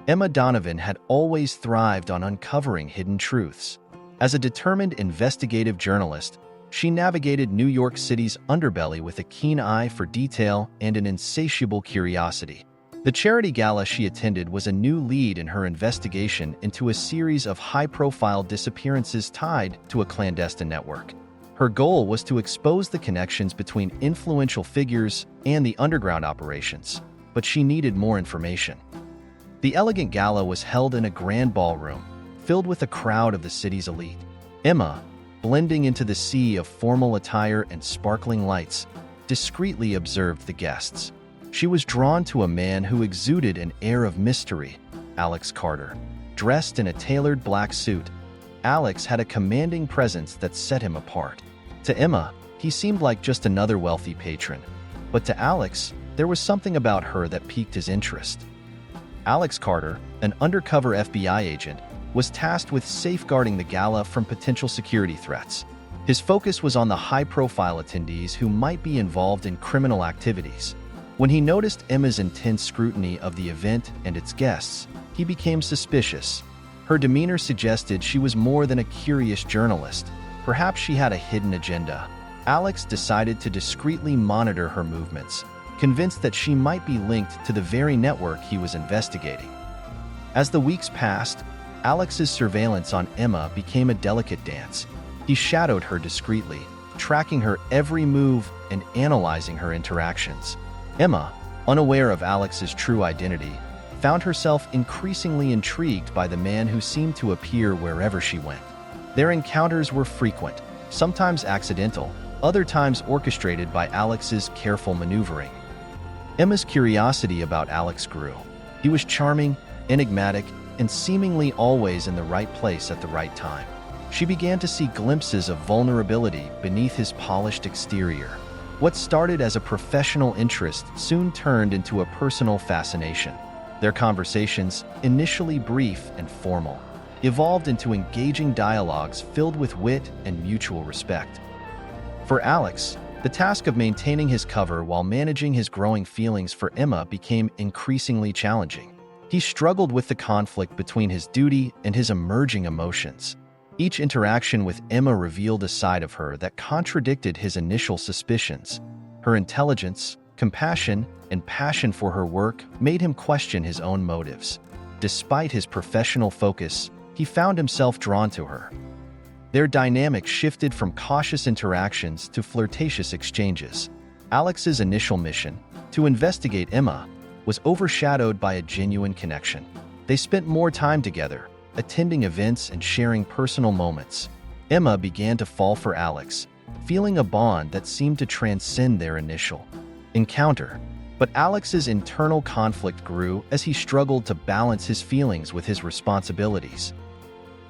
Emma Donovan had always thrived on uncovering hidden truths. As a determined investigative journalist, she navigated New York City's underbelly with a keen eye for detail and an insatiable curiosity. The charity gala she attended was a new lead in her investigation into a series of high-profile disappearances tied to a clandestine network. Her goal was to expose the connections between influential figures and the underground operations, but she needed more information. The elegant gala was held in a grand ballroom, filled with a crowd of the city's elite. Emma, blending into the sea of formal attire and sparkling lights, discreetly observed the guests. She was drawn to a man who exuded an air of mystery, Alex Carter. Dressed in a tailored black suit, Alex had a commanding presence that set him apart. To Emma, he seemed like just another wealthy patron. But to Alex, there was something about her that piqued his interest. Alex Carter, an undercover FBI agent, was tasked with safeguarding the gala from potential security threats. His focus was on the high-profile attendees who might be involved in criminal activities. When he noticed Emma's intense scrutiny of the event and its guests, he became suspicious. Her demeanor suggested she was more than a curious journalist. Perhaps she had a hidden agenda. Alex decided to discreetly monitor her movements, convinced that she might be linked to the very network he was investigating. As the weeks passed, Alex's surveillance on Emma became a delicate dance. He shadowed her discreetly, tracking her every move and analyzing her interactions. Emma, unaware of Alex's true identity, found herself increasingly intrigued by the man who seemed to appear wherever she went. Their encounters were frequent, sometimes accidental, other times orchestrated by Alex's careful maneuvering. Emma's curiosity about Alex grew. He was charming, enigmatic, and seemingly always in the right place at the right time. She began to see glimpses of vulnerability beneath his polished exterior. What started as a professional interest soon turned into a personal fascination. Their conversations, initially brief and formal, evolved into engaging dialogues filled with wit and mutual respect. For Alex, the task of maintaining his cover while managing his growing feelings for Emma became increasingly challenging. He struggled with the conflict between his duty and his emerging emotions. Each interaction with Emma revealed a side of her that contradicted his initial suspicions. Her intelligence, compassion, and passion for her work made him question his own motives. Despite his professional focus, he found himself drawn to her. Their dynamic shifted from cautious interactions to flirtatious exchanges. Alex's initial mission, to investigate Emma, was overshadowed by a genuine connection. They spent more time together, attending events and sharing personal moments. Emma began to fall for Alex, feeling a bond that seemed to transcend their initial encounter. But Alex's internal conflict grew as he struggled to balance his feelings with his responsibilities.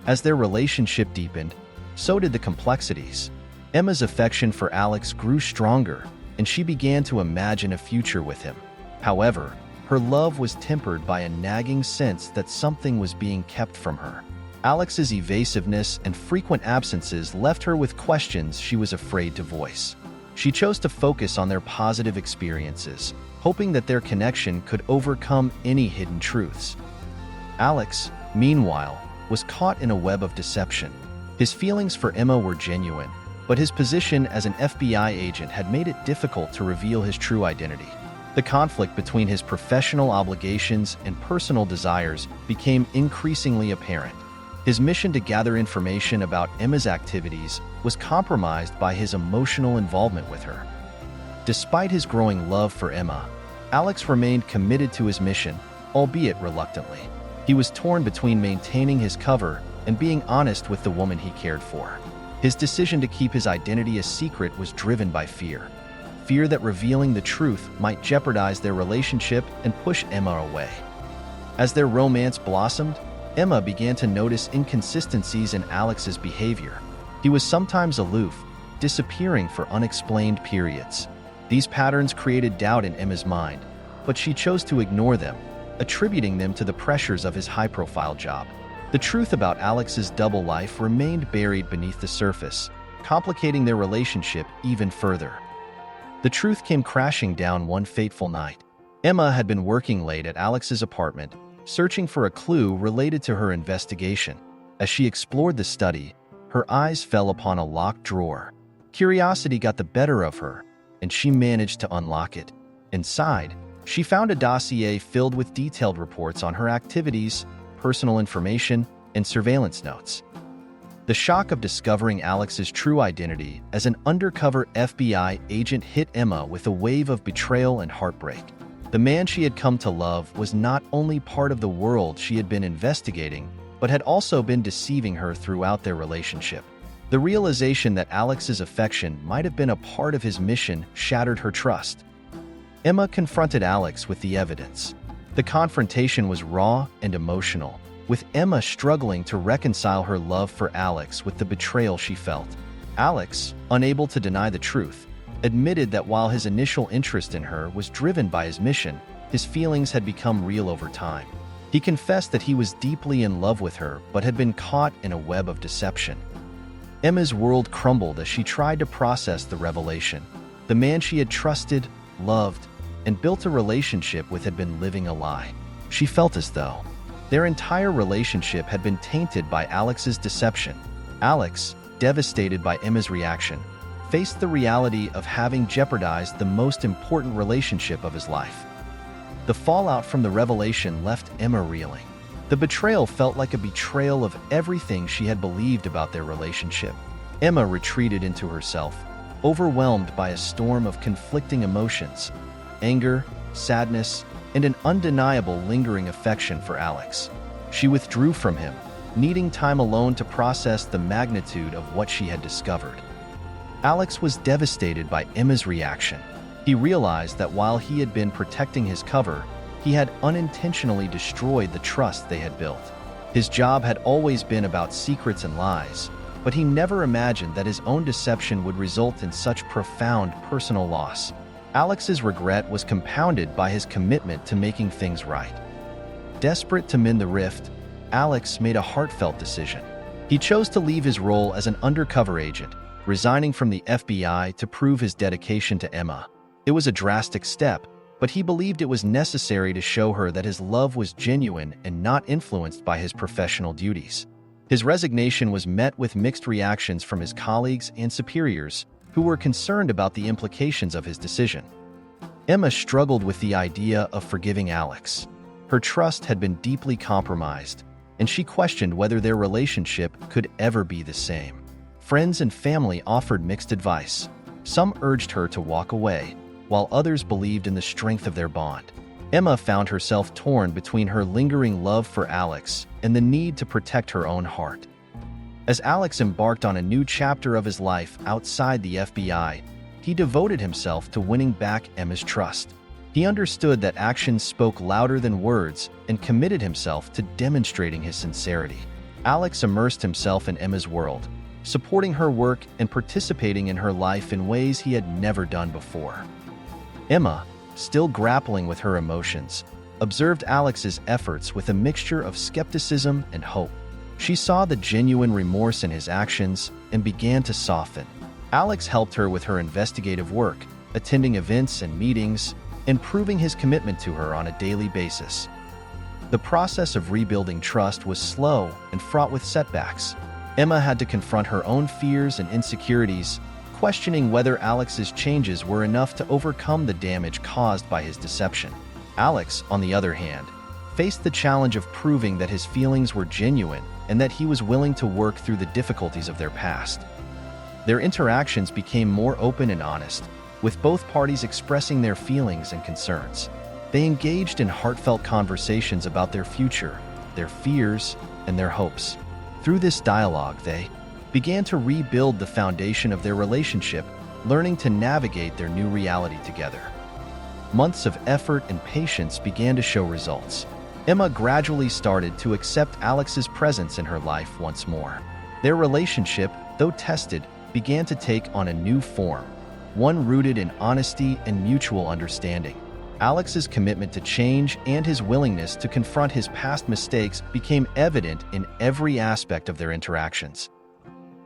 As their relationship deepened, so did the complexities. Emma's affection for Alex grew stronger, and she began to imagine a future with him. However, her love was tempered by a nagging sense that something was being kept from her. Alex's evasiveness and frequent absences left her with questions she was afraid to voice. She chose to focus on their positive experiences, hoping that their connection could overcome any hidden truths. Alex, meanwhile, was caught in a web of deception. His feelings for Emma were genuine, but his position as an FBI agent had made it difficult to reveal his true identity. The conflict between his professional obligations and personal desires became increasingly apparent. His mission to gather information about Emma's activities was compromised by his emotional involvement with her. Despite his growing love for Emma, Alex remained committed to his mission, albeit reluctantly. He was torn between maintaining his cover and being honest with the woman he cared for. His decision to keep his identity a secret was driven by fear. Fear that revealing the truth might jeopardize their relationship and push Emma away. As their romance blossomed, Emma began to notice inconsistencies in Alex's behavior. He was sometimes aloof, disappearing for unexplained periods. These patterns created doubt in Emma's mind, but she chose to ignore them, attributing them to the pressures of his high-profile job. The truth about Alex's double life remained buried beneath the surface, complicating their relationship even further. The truth came crashing down one fateful night. Emma had been working late at Alex's apartment, searching for a clue related to her investigation. As she explored the study, her eyes fell upon a locked drawer. Curiosity got the better of her, and she managed to unlock it. Inside, she found a dossier filled with detailed reports on her activities, personal information, and surveillance notes. The shock of discovering Alex's true identity as an undercover FBI agent hit Emma with a wave of betrayal and heartbreak. The man she had come to love was not only part of the world she had been investigating, but had also been deceiving her throughout their relationship. The realization that Alex's affection might have been a part of his mission shattered her trust. Emma confronted Alex with the evidence. The confrontation was raw and emotional, with Emma struggling to reconcile her love for Alex with the betrayal she felt. Alex, unable to deny the truth, admitted that while his initial interest in her was driven by his mission, his feelings had become real over time. He confessed that he was deeply in love with her but had been caught in a web of deception. Emma's world crumbled as she tried to process the revelation. The man she had trusted, loved, and built a relationship with had been living a lie. She felt as though their entire relationship had been tainted by Alex's deception. Alex, devastated by Emma's reaction, faced the reality of having jeopardized the most important relationship of his life. The fallout from the revelation left Emma reeling. The betrayal felt like a betrayal of everything she had believed about their relationship. Emma retreated into herself, overwhelmed by a storm of conflicting emotions: anger, sadness, and an undeniable lingering affection for Alex. She withdrew from him, needing time alone to process the magnitude of what she had discovered. Alex was devastated by Emma's reaction. He realized that while he had been protecting his cover, he had unintentionally destroyed the trust they had built. His job had always been about secrets and lies, but he never imagined that his own deception would result in such profound personal loss. Alex's regret was compounded by his commitment to making things right. Desperate to mend the rift, Alex made a heartfelt decision. He chose to leave his role as an undercover agent, resigning from the FBI to prove his dedication to Emma. It was a drastic step, but he believed it was necessary to show her that his love was genuine and not influenced by his professional duties. His resignation was met with mixed reactions from his colleagues and superiors, who were concerned about the implications of his decision. Emma struggled with the idea of forgiving Alex. Her trust had been deeply compromised, and she questioned whether their relationship could ever be the same. Friends and family offered mixed advice. Some urged her to walk away, while others believed in the strength of their bond. Emma found herself torn between her lingering love for Alex and the need to protect her own heart. As Alex embarked on a new chapter of his life outside the FBI, he devoted himself to winning back Emma's trust. He understood that actions spoke louder than words and committed himself to demonstrating his sincerity. Alex immersed himself in Emma's world, supporting her work and participating in her life in ways he had never done before. Emma, still grappling with her emotions, observed Alex's efforts with a mixture of skepticism and hope. She saw the genuine remorse in his actions and began to soften. Alex helped her with her investigative work, attending events and meetings, and proving his commitment to her on a daily basis. The process of rebuilding trust was slow and fraught with setbacks. Emma had to confront her own fears and insecurities, questioning whether Alex's changes were enough to overcome the damage caused by his deception. Alex, on the other hand, faced the challenge of proving that his feelings were genuine and that he was willing to work through the difficulties of their past. Their interactions became more open and honest, with both parties expressing their feelings and concerns. They engaged in heartfelt conversations about their future, their fears, and their hopes. Through this dialogue, they began to rebuild the foundation of their relationship, learning to navigate their new reality together. Months of effort and patience began to show results. Emma gradually started to accept Alex's presence in her life once more. Their relationship, though tested, began to take on a new form, one rooted in honesty and mutual understanding. Alex's commitment to change and his willingness to confront his past mistakes became evident in every aspect of their interactions.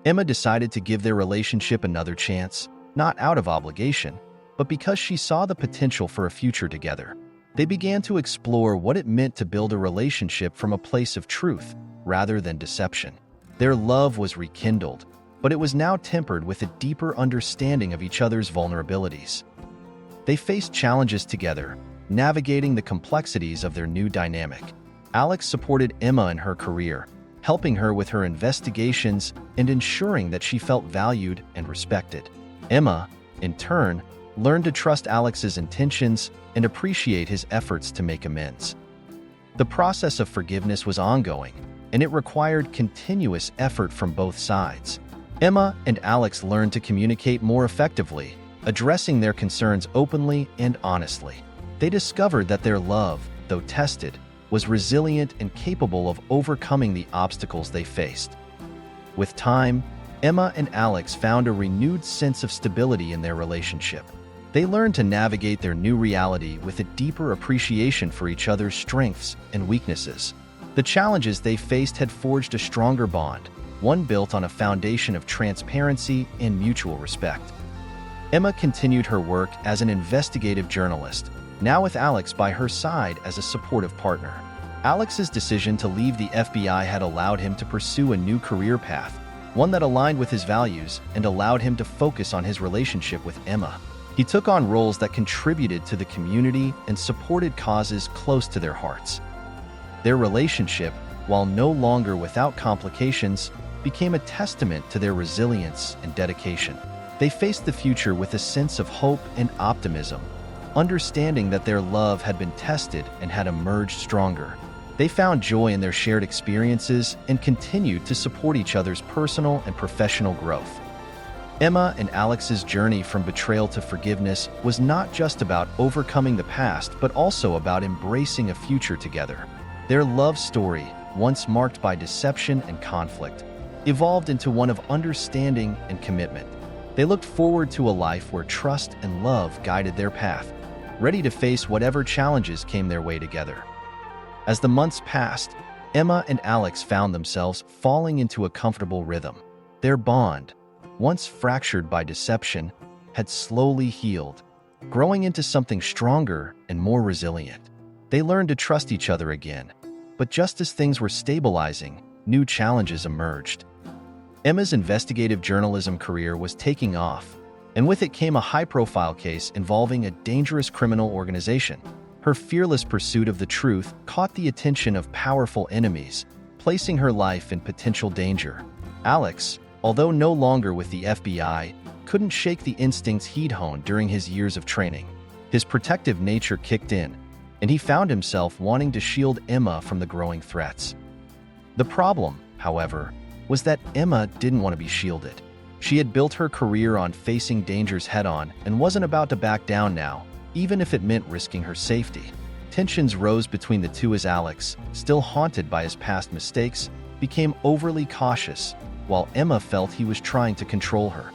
Emma decided to give their relationship another chance, not out of obligation, but because she saw the potential for a future together. They began to explore what it meant to build a relationship from a place of truth rather than deception. Their love was rekindled, but it was now tempered with a deeper understanding of each other's vulnerabilities. They faced challenges together, navigating the complexities of their new dynamic. Alex supported Emma in her career, helping her with her investigations and ensuring that she felt valued and respected. Emma, in turn, learned to trust Alex's intentions and appreciate his efforts to make amends. The process of forgiveness was ongoing, and it required continuous effort from both sides. Emma and Alex learned to communicate more effectively, addressing their concerns openly and honestly. They discovered that their love, though tested, was resilient and capable of overcoming the obstacles they faced. With time, Emma and Alex found a renewed sense of stability in their relationship. They learned to navigate their new reality with a deeper appreciation for each other's strengths and weaknesses. The challenges they faced had forged a stronger bond, one built on a foundation of transparency and mutual respect. Emma continued her work as an investigative journalist, now with Alex by her side as a supportive partner. Alex's decision to leave the FBI had allowed him to pursue a new career path, one that aligned with his values and allowed him to focus on his relationship with Emma. He took on roles that contributed to the community and supported causes close to their hearts. Their relationship, while no longer without complications, became a testament to their resilience and dedication. They faced the future with a sense of hope and optimism, understanding that their love had been tested and had emerged stronger. They found joy in their shared experiences and continued to support each other's personal and professional growth. Emma and Alex's journey from betrayal to forgiveness was not just about overcoming the past, but also about embracing a future together. Their love story, once marked by deception and conflict, evolved into one of understanding and commitment. They looked forward to a life where trust and love guided their path, ready to face whatever challenges came their way together. As the months passed, Emma and Alex found themselves falling into a comfortable rhythm. Their bond, once fractured by deception, had slowly healed, growing into something stronger and more resilient. They learned to trust each other again, but just as things were stabilizing, new challenges emerged. Emma's investigative journalism career was taking off, and with it came a high-profile case involving a dangerous criminal organization. Her fearless pursuit of the truth caught the attention of powerful enemies, placing her life in potential danger. Alex, although no longer with the FBI, couldn't shake the instincts he'd honed during his years of training. His protective nature kicked in, and he found himself wanting to shield Emma from the growing threats. The problem, however, was that Emma didn't want to be shielded. She had built her career on facing dangers head-on and wasn't about to back down now, even if it meant risking her safety. Tensions rose between the two as Alex, still haunted by his past mistakes, became overly cautious, while Emma felt he was trying to control her.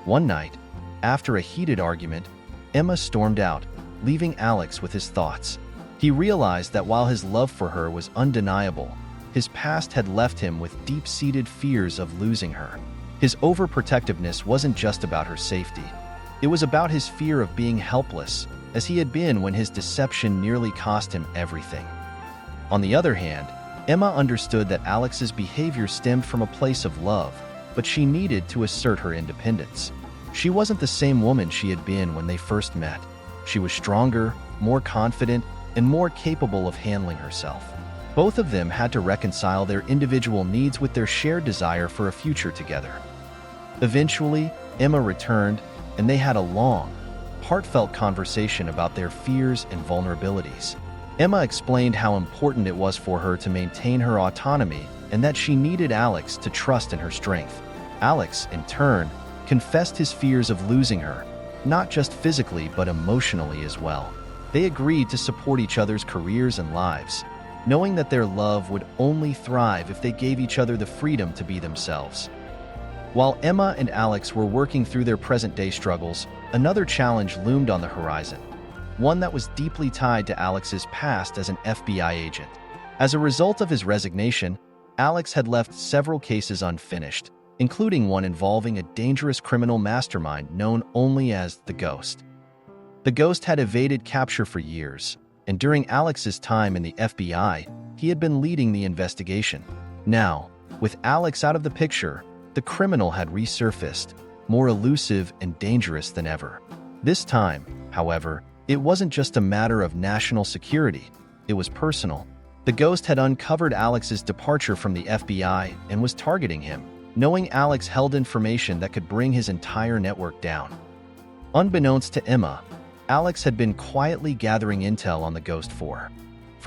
One night, after a heated argument, Emma stormed out, leaving Alex with his thoughts. He realized that while his love for her was undeniable, his past had left him with deep-seated fears of losing her. His overprotectiveness wasn't just about her safety. It was about his fear of being helpless, as he had been when his deception nearly cost him everything. On the other hand, Emma understood that Alex's behavior stemmed from a place of love, but she needed to assert her independence. She wasn't the same woman she had been when they first met. She was stronger, more confident, and more capable of handling herself. Both of them had to reconcile their individual needs with their shared desire for a future together. Eventually, Emma returned, and they had a long, heartfelt conversation about their fears and vulnerabilities. Emma explained how important it was for her to maintain her autonomy and that she needed Alex to trust in her strength. Alex, in turn, confessed his fears of losing her, not just physically but emotionally as well. They agreed to support each other's careers and lives, knowing that their love would only thrive if they gave each other the freedom to be themselves. While Emma and Alex were working through their present-day struggles, another challenge loomed on the horizon, one that was deeply tied to Alex's past as an FBI agent. As a result of his resignation, Alex had left several cases unfinished, including one involving a dangerous criminal mastermind known only as the Ghost. The Ghost had evaded capture for years, and during Alex's time in the FBI, he had been leading the investigation. Now, with Alex out of the picture, the criminal had resurfaced, more elusive and dangerous than ever. This time, however, it wasn't just a matter of national security, it was personal. The ghost had uncovered Alex's departure from the FBI and was targeting him, knowing Alex held information that could bring his entire network down. Unbeknownst to Emma, Alex had been quietly gathering intel on the ghost for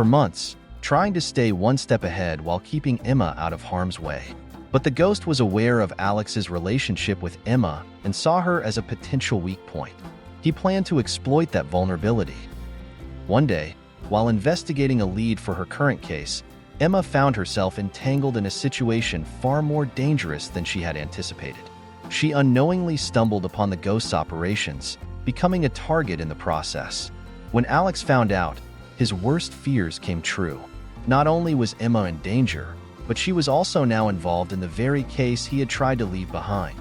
months, trying to stay one step ahead while keeping Emma out of harm's way. But the ghost was aware of Alex's relationship with Emma and saw her as a potential weak point. He planned to exploit that vulnerability. One day, while investigating a lead for her current case, Emma found herself entangled in a situation far more dangerous than she had anticipated. She unknowingly stumbled upon the ghost's operations, becoming a target in the process. When Alex found out, his worst fears came true. Not only was Emma in danger, but she was also now involved in the very case he had tried to leave behind.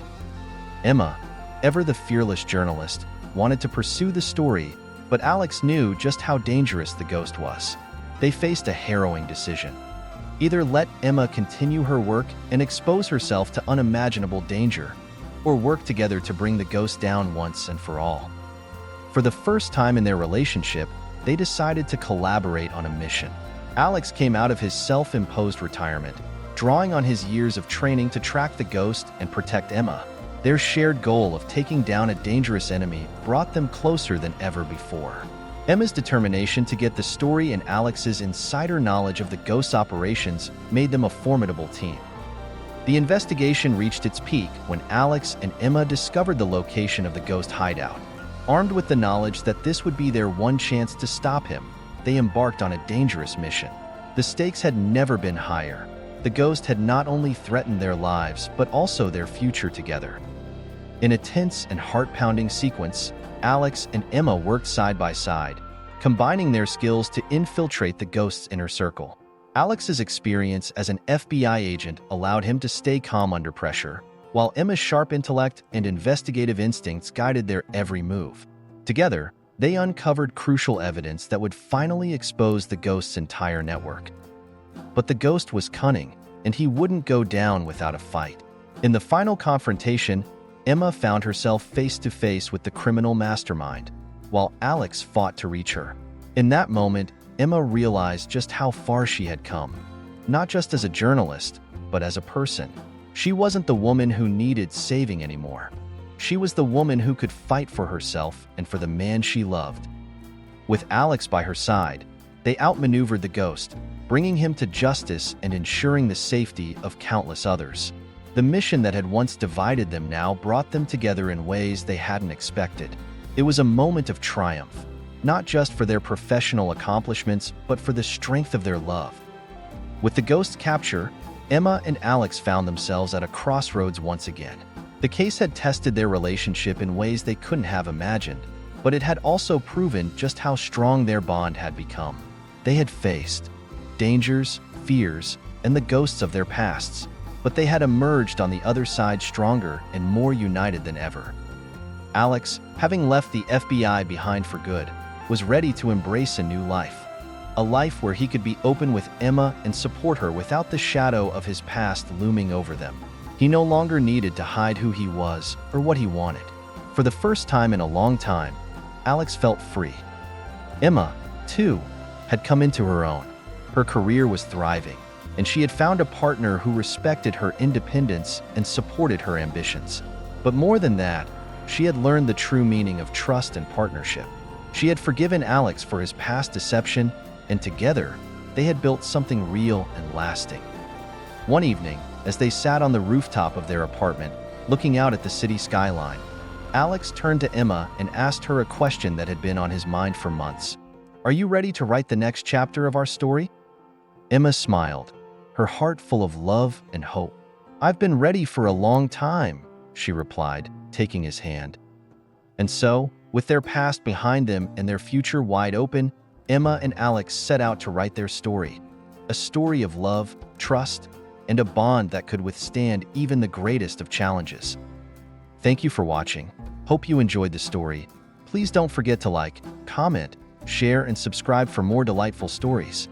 Emma, ever the fearless journalist, wanted to pursue the story, but Alex knew just how dangerous the ghost was. They faced a harrowing decision. Either let Emma continue her work and expose herself to unimaginable danger, or work together to bring the ghost down once and for all. For the first time in their relationship, they decided to collaborate on a mission. Alex came out of his self-imposed retirement, drawing on his years of training to track the ghost and protect Emma. Their shared goal of taking down a dangerous enemy brought them closer than ever before. Emma's determination to get the story and Alex's insider knowledge of the ghost's operations made them a formidable team. The investigation reached its peak when Alex and Emma discovered the location of the ghost hideout. Armed with the knowledge that this would be their one chance to stop him, they embarked on a dangerous mission. The stakes had never been higher. The ghost had not only threatened their lives, but also their future together. In a tense and heart-pounding sequence, Alex and Emma worked side by side, combining their skills to infiltrate the ghost's inner circle. Alex's experience as an FBI agent allowed him to stay calm under pressure, while Emma's sharp intellect and investigative instincts guided their every move. Together, they uncovered crucial evidence that would finally expose the ghost's entire network. But the ghost was cunning, and he wouldn't go down without a fight. In the final confrontation, Emma found herself face to face with the criminal mastermind, while Alex fought to reach her. In that moment, Emma realized just how far she had come, not just as a journalist, but as a person. She wasn't the woman who needed saving anymore. She was the woman who could fight for herself and for the man she loved. With Alex by her side, they outmaneuvered the ghost, bringing him to justice and ensuring the safety of countless others. The mission that had once divided them now brought them together in ways they hadn't expected. It was a moment of triumph, not just for their professional accomplishments, but for the strength of their love. With the ghost's capture, Emma and Alex found themselves at a crossroads once again. The case had tested their relationship in ways they couldn't have imagined, but it had also proven just how strong their bond had become. They had faced dangers, fears, and the ghosts of their pasts, but they had emerged on the other side stronger and more united than ever. Alex, having left the FBI behind for good, was ready to embrace a new life. A life where he could be open with Emma and support her without the shadow of his past looming over them. He no longer needed to hide who he was or what he wanted. For the first time in a long time, Alex felt free. Emma, too, had come into her own. Her career was thriving, and she had found a partner who respected her independence and supported her ambitions. But more than that, she had learned the true meaning of trust and partnership. She had forgiven Alex for his past deception, and together, they had built something real and lasting. One evening, as they sat on the rooftop of their apartment, looking out at the city skyline, Alex turned to Emma and asked her a question that had been on his mind for months. "Are you ready to write the next chapter of our story?" Emma smiled, her heart full of love and hope. "I've been ready for a long time," she replied, taking his hand. And so, with their past behind them and their future wide open, Emma and Alex set out to write their story. A story of love, trust, and a bond that could withstand even the greatest of challenges. Thank you for watching. Hope you enjoyed the story. Please don't forget to like, comment, share, and subscribe for more delightful stories.